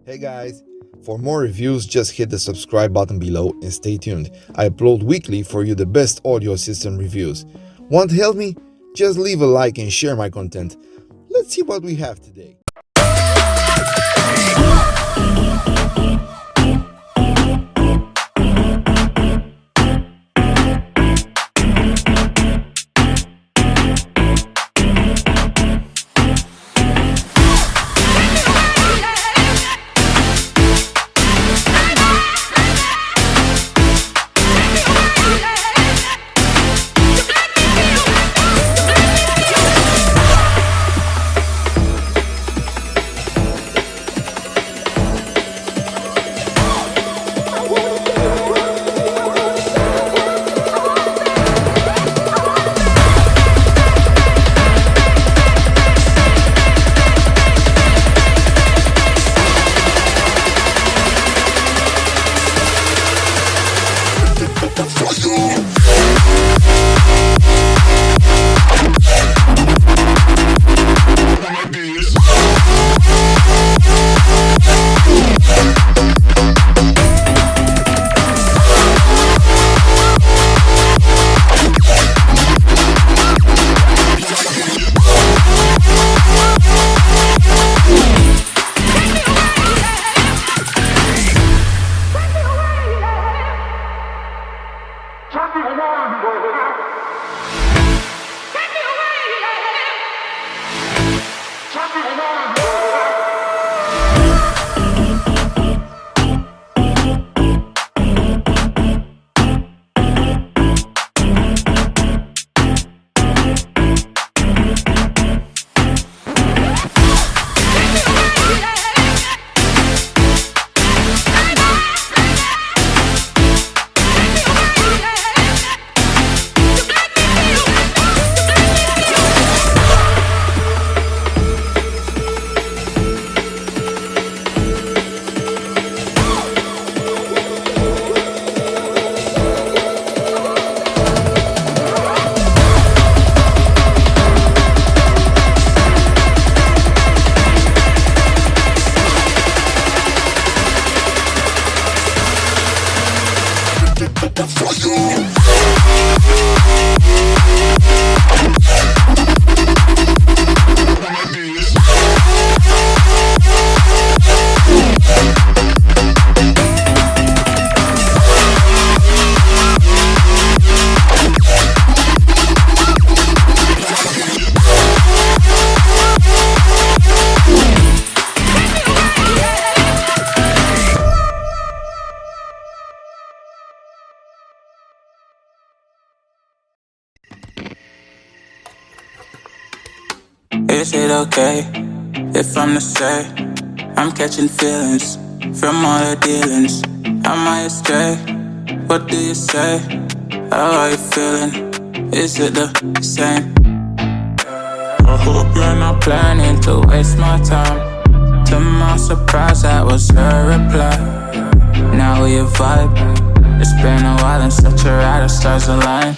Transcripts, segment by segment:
Hey guys, for more reviews just hit the subscribe button below and stay tuned. I upload weekly for you the best audio system reviews. Want to help me? Just leave a like and share my content. Let's see what we have today. Is it okay if I'm to say I'm catching feelings from all the dealings? Am I astray? What do you say? How are you feeling? Is it the same? I hope you're not planning to waste my time. To my surprise, that was her reply. Now we vibe. It's been a while and such a ride, the stars align.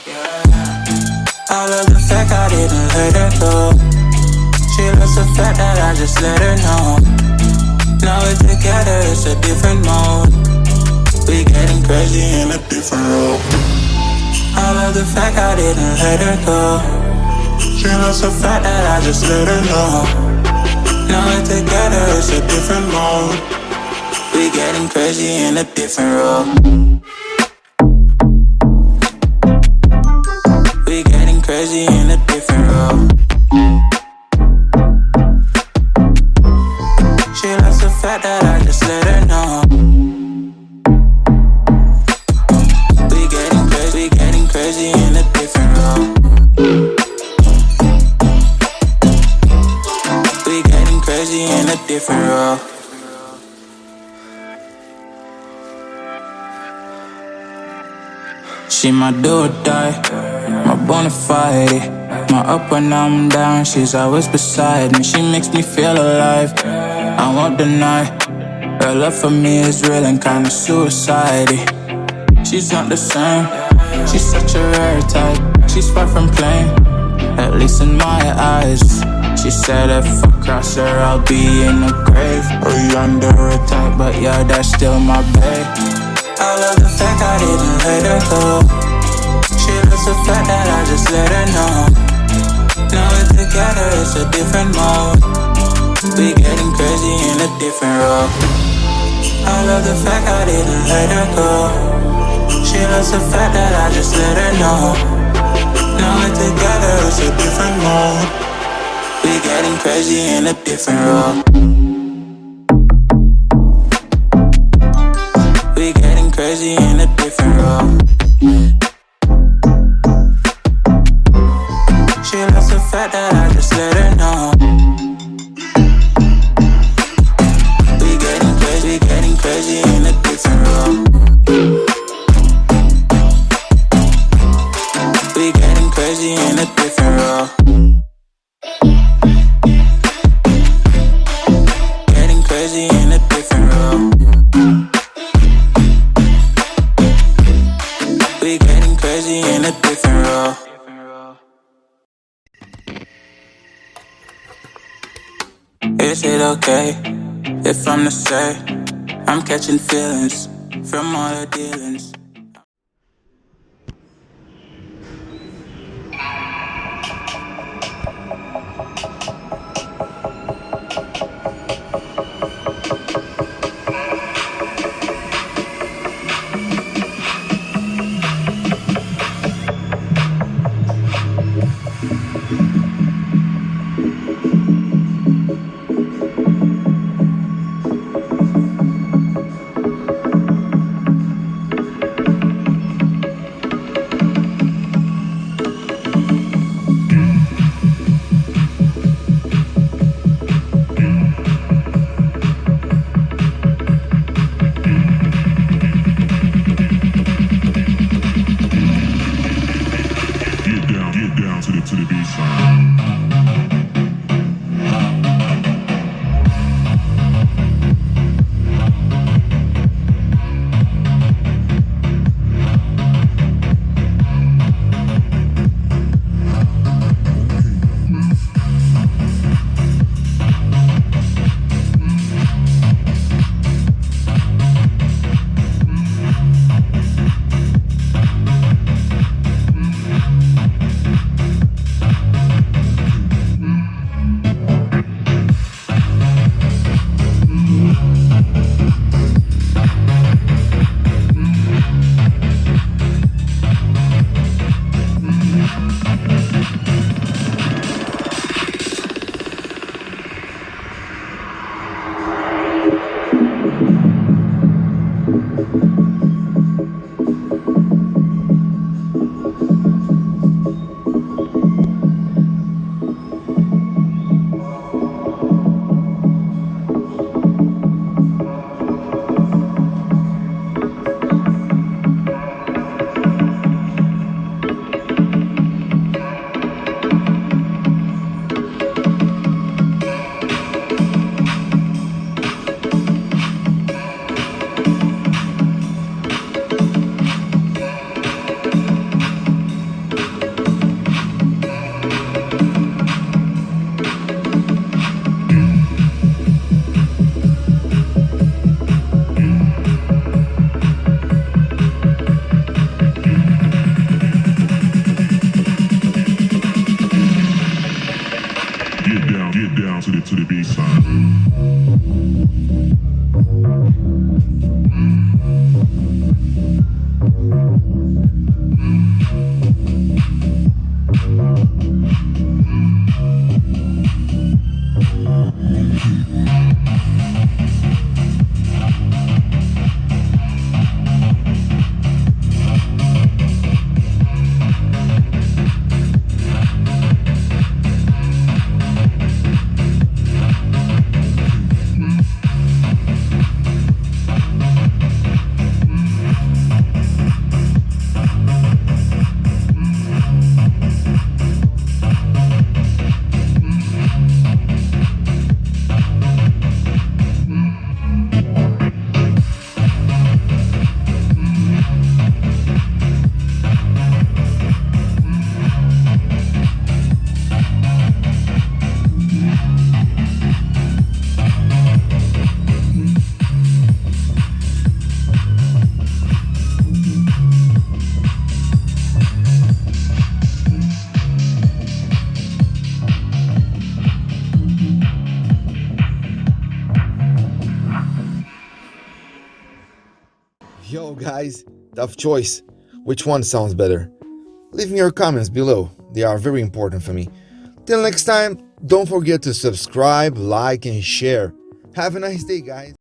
I love the fact I didn't let her go. She loves the fact that I just let her know. Now we're together, it's a different mode. We getting crazy in a different role. I love the fact I didn't let her go. She loves the fact that I just let her know. Now we're together, it's a different mode. We getting crazy in a different role. We getting crazy in a different role. She loves the fact that I just let her know. We getting crazy in a different role. We getting crazy in a different role. She my do or die, my bona fide. My up when I'm down, she's always beside me. She makes me feel alive, I won't deny. Her love for me is real and kinda suicide-y. She's not the same, she's such a rare type. She's far from plain, at least in my eyes. She She said if I cross her, I'll be in the grave or you under attack, but yeah, that's still my babe. I love the fact I didn't let her go. She loves the fact that I just let her know. Now we're together, it's a different mode. We getting crazy in a different role. I love the fact I didn't let her go. She loves the fact that I just let her know. Now we're together, it's a different mode. We getting crazy in a different role. We getting crazy in a different role. She loves the fact that I just let her know. We getting crazy in a different role. We getting crazy in a different role. Getting crazy in a different role. We getting crazy in a different role. Is it okay if I'm to say I'm catching feelings from all the dealings? To the beat sound. Get down to the beat sound. Yo guys, tough choice. Which one sounds better? Leave me your comments below, they are very important for me. Till next time, don't forget to subscribe, like and share. Have a nice day guys.